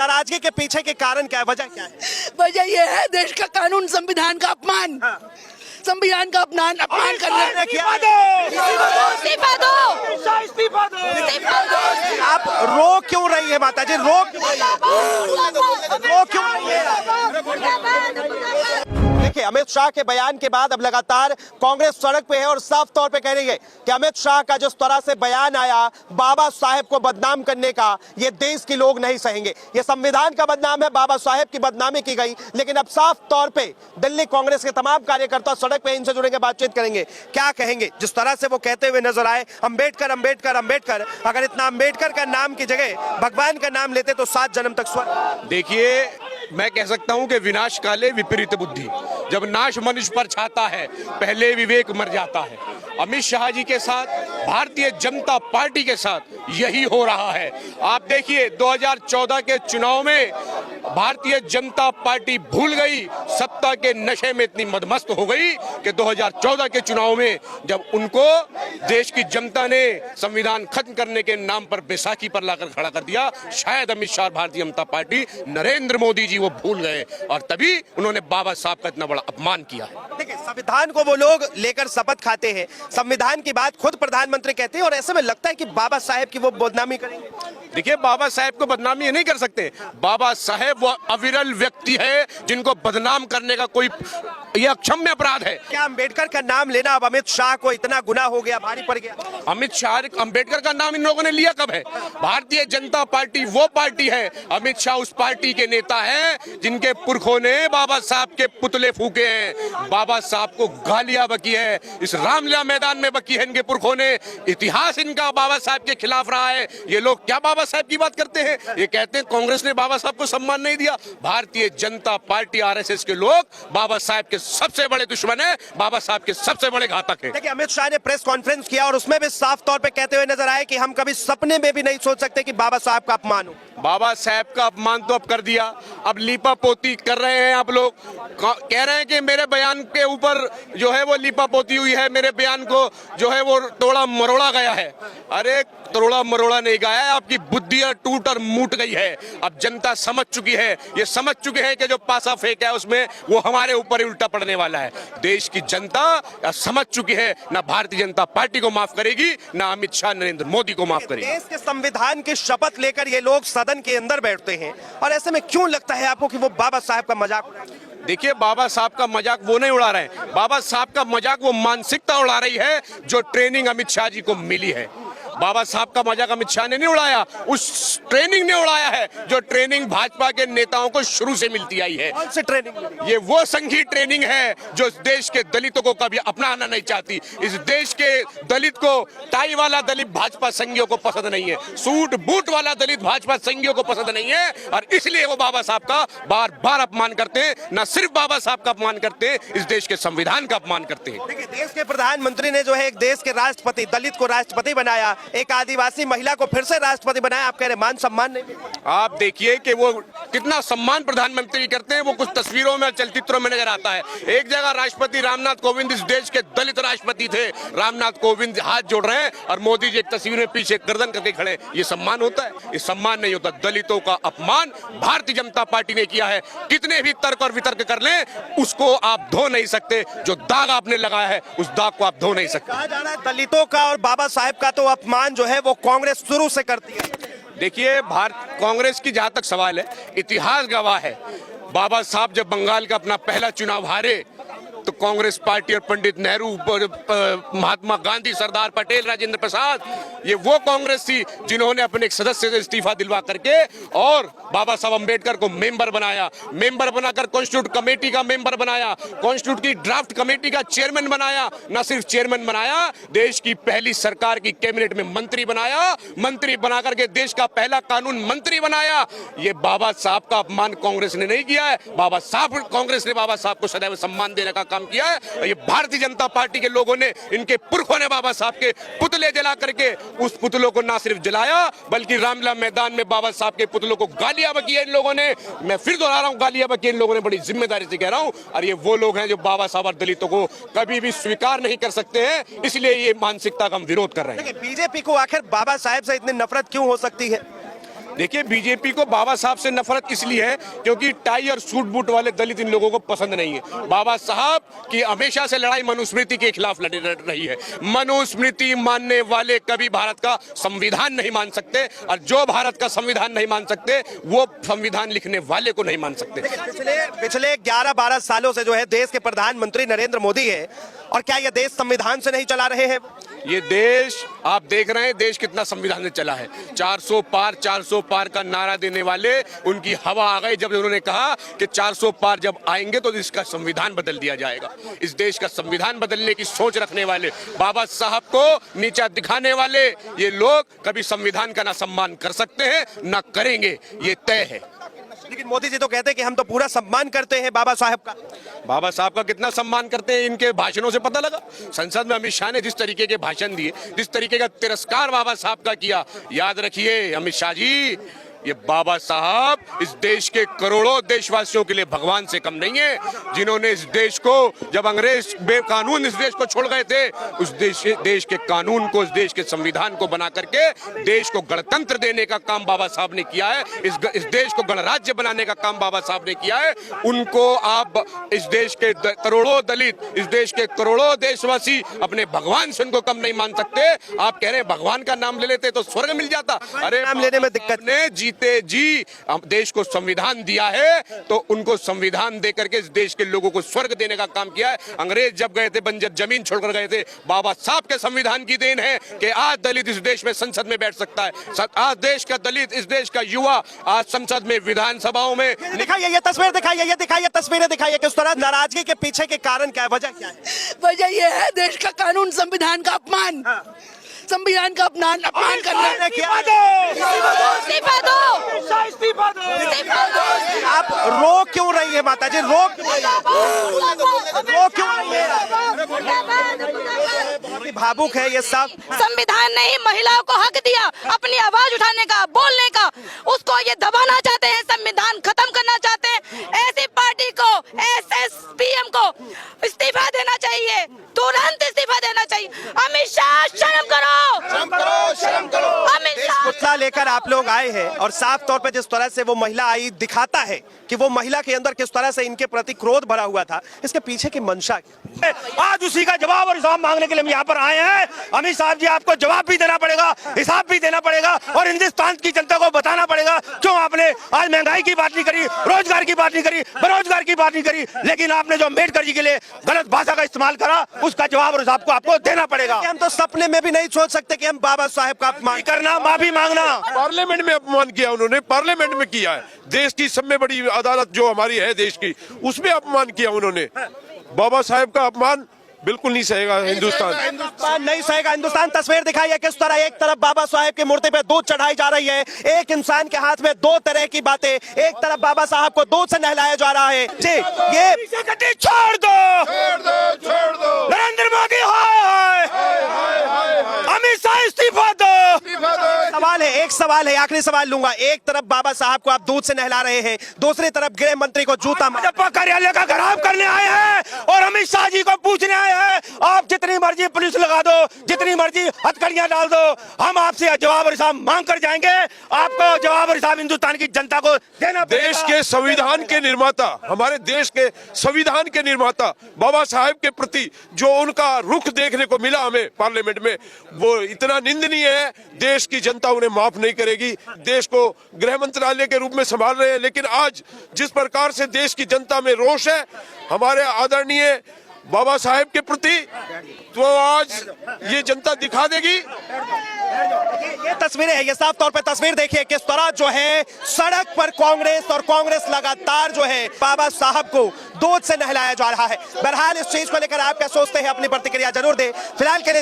नाराजगी के पीछे के कारण क्या है, वजह क्या है? वजह यह है देश का कानून, संविधान का अपमान, संविधान का अपमान करना। इस्तीफा इस्तीफा दो। आप रो क्यों रही है माता जी, रो क्यों रही है? देखिए, अमित शाह के बयान के बाद अब लगातार कांग्रेस सड़क पे है और साफ तौर पे कह रही है कि अमित शाह का जिस तरह से बयान आया बाबा साहेब को बदनाम करने का, ये देश के लोग नहीं सहेंगे। ये संविधान का बदनाम है, बाबा साहेब की बदनामी की गई। लेकिन अब साफ तौर पे दिल्ली कांग्रेस के तमाम कार्यकर्ता सड़क पे इनसे जुड़ेंगे, बातचीत करेंगे, क्या कहेंगे। जिस तरह से वो कहते हुए नजर आए, अम्बेडकर अम्बेडकर अम्बेडकर, अगर इतना अम्बेडकर का नाम की जगह भगवान का नाम लेते तो 7 जन्म तक स्वर्ग। देखिए, मैं कह सकता हूं कि विनाश काले विपरीत बुद्धि, जब नाश मनुष्य पर छाता है पहले विवेक मर जाता है। अमित शाह जी के साथ, भारतीय जनता पार्टी के साथ यही हो रहा है। आप देखिए 2014 के चुनाव में भारतीय जनता पार्टी भूल गई, सत्ता के नशे में इतनी मदमस्त हो गई कि 2014 के चुनाव में जब उनको देश की जनता ने संविधान खत्म करने के नाम पर बैसाखी पर लाकर खड़ा कर दिया, शायद अमित शाह भारतीय जनता पार्टी नरेंद्र मोदी जी वो भूल गए और तभी उन्होंने बाबा साहब का इतना बड़ा अपमान किया है। देखिए, संविधान को वो लोग लेकर शपथ खाते हैं, संविधान की बात खुद प्रधानमंत्री कहते हैं और ऐसे में लगता है कि बाबा साहेब की वो बदनामी करेंगे। देखिए, बाबा साहेब को बदनामी ये नहीं कर सकते। बाबा साहेब वो अविरल व्यक्ति है जिनको बदनाम करने का कोई ये अक्षम्य अपराध है। क्या अम्बेडकर का नाम लेना अब अमित शाह को इतना गुनाह हो गया, भारी पड़ गया? अमित शाह, अम्बेडकर का नाम इन लोगों ने लिया कब है? भारतीय जनता पार्टी वो पार्टी है, अमित शाह उस पार्टी के नेता हैं जिनके पुरखों ने बाबा साहब के पुतले फूके हैं, बाबा साहब को गालियां बकी है, इस रामलीला मैदान में बकी है इनके पुरखों ने। इतिहास इनका बाबा साहब के खिलाफ रहा है। ये लोग क्या बाबा साहब की बात करते हैं? ये कहते हैं कांग्रेस ने बाबा साहब को सम्मान नहीं दिया। भारतीय जनता पार्टी, आरएसएस के लोग बाबा साहब के सबसे बड़े दुश्मन है, बाबा साहब के सबसे बड़े घातक है। देखिए, अमित शाह ने प्रेस कॉन्फ्रेंस किया और उसमें भी साफ तौर पे कहते हुए नजर आए कि हम कभी सपने में भी नहीं सोच सकते कि बाबा साहब का अपमान हो। बाबा साहब का अपमान तो अब कर दिया, अब लीपा पोती कर रहे हैं। आप लोग कह रहे हैं कि मेरे बयान के ऊपर जो है वो लीपा पोती हुई है, मेरे बयान को जो है वो तोड़ा मरोड़ा गया है। अरे तोड़ा मरोड़ा नहीं गया है, आपकी बुद्धियां टूट और मूट गई है। अब जनता समझ चुकी है, ये समझ चुके हैं कि जो पासा फेंका है उसमें वो हमारे ऊपर ही उल्टा पड़ने वाला है। देश की जनता समझ चुकी है, ना भारतीय जनता पार्टी को माफ करेगी, ना अमित शाह नरेंद्र मोदी को माफ करेगी। देश के संविधान की शपथ लेकर ये लोग सदन के अंदर बैठते हैं और ऐसे में क्यों लगता है आपको कि वो बाबा साहब का मजाक उड़ा रहे हैं? देखिए, बाबा साहब का मजाक वो नहीं उड़ा रहे हैं, बाबा साहब का मजाक वो मानसिकता उड़ा रही है जो ट्रेनिंग अमित शाह जी को मिली है। बाबा साहब का मजाक अमित शाह ने नहीं उड़ाया, उस ट्रेनिंग ने उड़ाया है जो ट्रेनिंग भाजपा के नेताओं को शुरू से मिलती आई है। कौन सी ट्रेनिंग? ये वो संघी ट्रेनिंग है जो इस देश के दलितों को कभी अपनाना नहीं चाहती। इस देश के दलित को, टाई वाला दलित भाजपा संघियों को पसंद नहीं है, सूट बूट वाला दलित भाजपा संघियों को पसंद नहीं है और इसलिए वो बाबा साहब का बार बार अपमान करते हैं। न सिर्फ बाबा साहब का अपमान करते हैं, इस देश के संविधान का अपमान करते हैं। देखिए, देश के प्रधानमंत्री ने जो है एक देश के राष्ट्रपति, दलित को राष्ट्रपति बनाया, एक आदिवासी महिला को फिर से राष्ट्रपति बनाया। आप कह रहे मान सम्मान नहीं? आप देखिए कि वो कितना सम्मान प्रधानमंत्री करते हैं, वो कुछ तस्वीरों में, चलचित्रों में नजर आता है। एक जगह राष्ट्रपति रामनाथ कोविंद, इस देश के दलित राष्ट्रपति थे, रामनाथ कोविंद हाथ जोड़ रहे हैं और मोदी जी एक तस्वीर में पीछे गर्दन करके खड़े। ये सम्मान होता है? ये सम्मान नहीं होता। दलितों का अपमान भारतीय जनता पार्टी ने किया है। कितने भी तर्क और वितर्क कर लें, उसको आप धो नहीं सकते। जो दाग आपने लगाया है उस दाग को आप धो नहीं सकते। कहा जा रहा है दलितों का और बाबा साहेब का तो अपमान जो है वो कांग्रेस शुरू से करती है। देखिए, कांग्रेस की जहां तक सवाल है, इतिहास गवाह है, बाबा साहब जब बंगाल का अपना पहला चुनाव हारे तो कांग्रेस पार्टी और पंडित नेहरू, महात्मा गांधी, सरदार पटेल, राजेंद्र प्रसाद, ये वो कांग्रेस थी जिन्होंने अपने एक सदस्य से इस्तीफा दिलवा करके और बाबा साहब अम्बेडकर को मेंबर बनाया, मेंबर बनाकर कॉन्स्टिट्यूट कमेटी का मेंबर बनाया, कॉन्स्टिट्यूट की ड्राफ्ट कमेटी का चेयरमैन बनाया। न सिर्फ चेयरमैन बनाया, देश की पहली सरकार की कैबिनेट में मंत्री बनाया, मंत्री बना करके देश का पहला कानून मंत्री बनाया। ये बाबा साहब का अपमान कांग्रेस ने नहीं किया है। कांग्रेस ने बाबा साहब को सदैव सम्मान देने का काम किया है। ये भारतीय जनता पार्टी के लोगों ने, इनके पुरखों ने बाबा साहब के पुतले जला करके उस पुतलों को ना सिर्फ जलाया बल्कि रामलीला मैदान में बाबा साहब के पुतलों को गालियां बकी है इन लोगों ने। मैं फिर दोहरा रहा हूं, गालियां बकी इन लोगों ने, बड़ी जिम्मेदारी से कह रहा हूं। और ये वो लोग हैं जो बाबा साहब और दलितों को कभी भी स्वीकार नहीं कर सकते हैं, इसलिए ये मानसिकता का हम विरोध कर रहे हैं। बीजेपी को आखिर बाबा साहेब से इतनी नफरत क्यों हो सकती है? देखिए, बीजेपी को बाबा साहब से नफरत इसलिए है क्योंकि टाई और सूट बूट वाले दलित इन लोगों को पसंद नहीं है। बाबा साहब की हमेशा से लड़ाई मनुस्मृति के खिलाफ लड़ रही है। मनुस्मृति मानने वाले कभी भारत का संविधान नहीं मान सकते, और जो भारत का संविधान नहीं मान सकते वो संविधान लिखने वाले को नहीं मान सकते। पिछले 11-12 सालों से जो है देश के प्रधानमंत्री नरेंद्र मोदी है, और क्या ये देश संविधान से नहीं चला रहे हैं? ये देश आप देख रहे हैं, देश कितना संविधान से चला है। 400 पार का नारा देने वाले उनकी हवा आ गई जब उन्होंने कहा कि 400 पार जब आएंगे तो इसका संविधान बदल दिया जाएगा। इस देश का संविधान बदलने की सोच रखने वाले, बाबा साहब को नीचा दिखाने वाले ये लोग कभी संविधान का ना सम्मान कर सकते हैं ना करेंगे, ये तय है। लेकिन मोदी जी तो कहते हैं कि हम तो पूरा सम्मान करते हैं बाबा साहब का। बाबा साहब का कितना सम्मान करते हैं इनके भाषणों से पता लगा। संसद में अमित शाह ने जिस तरीके के भाषण दिए, जिस तरीके का तिरस्कार बाबा साहब का किया, याद रखिए अमित शाह जी, ये बाबा साहब इस देश के करोड़ों देशवासियों के लिए भगवान से कम नहीं है। जिन्होंने इस देश को, जब अंग्रेज बेकानून इस देश को छोड़ गए थे, उस देश के कानून को, इस देश के संविधान को बना करके देश को गणतंत्र देने का काम बाबा साहब ने किया है। इस देश को गणराज्य बनाने का काम बाबा साहब ने किया है। उनको आप, इस देश के करोड़ों दलित, इस देश के करोड़ों देशवासी अपने भगवान से उनको कम नहीं मान सकते। आप कह रहे हैं भगवान का नाम ले लेते तो स्वर्ग मिल जाता। अरे नाम लेने में दिक्कत ने जी हम देश को संविधान दिया है तो उनको संविधान देकर के इस देश के लोगों को स्वर्ग देने का काम किया है। अंग्रेज जब गए थे, बंजर जमीन छोड़कर गए थे, बाबा साहब के संविधान की देन है कि आज दलित इस देश में संसद में बैठ सकता है। आज देश का दलित, इस देश का युवा आज संसद में, विधानसभाओं में। दिखाइए ये तस्वीर, दिखाइए ये, दिखाइए तस्वीरें, दिखाइए किस तरह नाराजगी के पीछे के कारण क्या है, वजह क्या है? वजह यह है देश का कानून, संविधान का अपमान, संविधान का अपमान करना। इस्तीफा दो, इस्तीफा दो। आप रो क्यों रही है माता जी? रो क्यों रही है? बहुत ही भावुक है ये सब। संविधान ने ही महिलाओं को हक दिया अपनी आवाज उठाने का, बोलने का। उसको ये दबाना चाहते हैं, संविधान खत्म करना चाहते हैं। ऐसी पार्टी को, एसएसपीएम को इस्तीफा देना चाहिए, तुरंत इस्तीफा देना चाहिए। अमित शाह शर्म करो, शर्म करो। अमित शाह। पुतला लेकर आप लोग आए हैं, और साफ तौर पे जिस तरह से वो महिला आई दिखाता है कि वो महिला के अंदर किस तरह से इनके प्रति क्रोध भरा हुआ था। इसके पीछे की मंशा क्या? आज उसी का जवाब और हिसाब मांगने के लिए हम यहाँ पर आए हैं। अमित साहब जी, आपको जवाब भी देना पड़ेगा, हिसाब भी देना पड़ेगा, और हिंदुस्तान की जनता को बताना पड़ेगा क्यों आपने आज महंगाई की बात नहीं करी, रोजगार की बात नहीं करी, बेरोजगार की बात नहीं करी, लेकिन आपने जो अम्बेडकर जी के लिए गलत भाषा का इस्तेमाल करा, उसका जवाब और हिसाब को आपको देना पड़ेगा। हम तो सपने में भी नहीं सोच सकते कि हम बाबा साहब का अपमान करना, माफी मांगना। पार्लियामेंट में अपमान किया उन्होंने, पार्लियामेंट में किया है। देश की सबसे बड़ी अदालत जो हमारी है देश की, उसमें अपमान किया उन्होंने। बाबा साहब का अपमान बिल्कुल नहीं सहेगा हिंदुस्तान। हिंदुस्तान नहीं सहेगा। हिंदुस्तान तस्वीर दिखाइए किस तरह एक तरफ बाबा साहब की मूर्ति पे दूध चढ़ाई जा रही है, एक इंसान के हाथ में दो तरह की बातें। एक तरफ बाबा साहब को दूध से नहलाया जा रहा है। जी, ये छोड़ दो नरेंद्र मोदी, हाय अमित शाह इस्तीफा दो। सवाल है, एक सवाल है, आखिरी सवाल लूंगा। एक तरफ बाबा साहब को आप दूध से नहला रहे हैं, दूसरी तरफ गृह मंत्री को जूता भाजपा कार्यालय का घेराव करने आए हैं और अमित शाह जी को पूछने आए हैं, आप जितनी मर्जी पुलिस लगा दो, जितनी मर्जी हथकड़ियां डाल दो, हम आपसे जवाब और हिसाब मांग कर जाएंगे। आपको जवाब और हिसाब हिंदुस्तान की जनता को देना पड़ेगा। देश के संविधान के निर्माता, हमारे देश के संविधान के निर्माता बाबा साहब के प्रति जो उनका रुख देखने को मिला हमें पार्लियामेंट में, वो इतना निंदनीय है। देश की जनता उन्हें माफ नहीं करेगी। देश को गृह मंत्रालय के रूप में संभाल रहे हैं, लेकिन आज जिस प्रकार से देश की जनता में रोष है हमारे आदरणीय बाबा साहेब के प्रति, तो आज ये जनता दिखा देगी। ये तस्वीरें हैं, ये साफ तौर पे तस्वीर देखिए किस तरह जो है सड़क पर कांग्रेस और कांग्रेस लगातार जो है बाबा साहब को दूध से नहलाया जा रहा है। बहरहाल इस चीज को लेकर आप क्या सोचते हैं, अपनी प्रतिक्रिया जरूर दें। फिलहाल के लिए